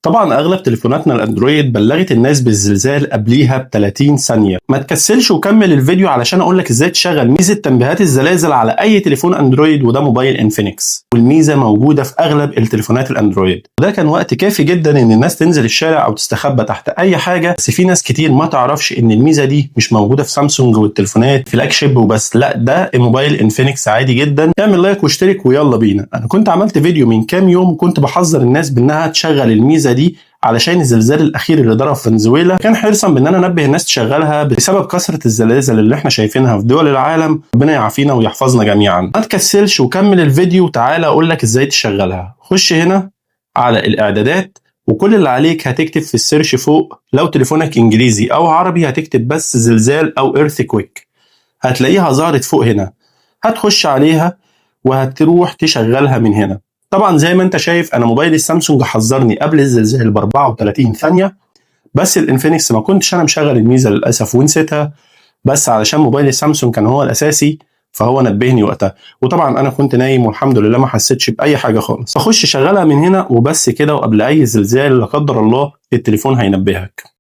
طبعا اغلب تليفوناتنا الاندرويد بلغت الناس بالزلزال قبليها ب 30 ثانيه. ما تكسلش وكمل الفيديو علشان اقول لك ازاي تشغل ميزه تنبيهات الزلازل على اي تليفون اندرويد، وده موبايل انفينكس، والميزه موجوده في اغلب التليفونات الاندرويد. وده كان وقت كافي جدا ان الناس تنزل الشارع او تستخبى تحت اي حاجه. بس في ناس كتير ما تعرفش ان الميزه دي مش موجوده في سامسونج والتليفونات فلاج شيب وبس، لا ده موبايل انفينكس عادي جدا. اعمل لايك واشترك ويلا بينا. انا كنت عملت فيديو من كام يوم وكنت بحذر الناس بانها تشغل الميزه دي علشان الزلزال الاخير اللي ضرب فنزويلا. كان حرصا بان انا انبه الناس تشغلها بسبب كثره الزلازل اللي احنا شايفينها في دول العالم. ربنا يعافينا ويحفظنا جميعا. ما تكسلش وكمل الفيديو وتعالى اقول لك ازاي تشغلها. خش هنا على الاعدادات، وكل اللي عليك هتكتب في السيرش فوق، لو تليفونك انجليزي او عربي هتكتب بس زلزال او ايرثكويك، هتلاقيها ظهرت فوق هنا. هتخش عليها وهتروح تشغلها من هنا. طبعا زي ما انت شايف انا موبايل السامسونج حذرني قبل الزلزال ب 34 ثانيه، بس الانفينكس ما كنتش انا مشغل الميزه للاسف ونسيتها، بس علشان موبايل السامسونج كان هو الاساسي فهو نبهني وقتها. وطبعا انا كنت نايم والحمد لله ما حسيتش باي حاجه خالص. اخش شغلها من هنا وبس كده، وقبل اي زلزال لا قدر الله التليفون هينبهك.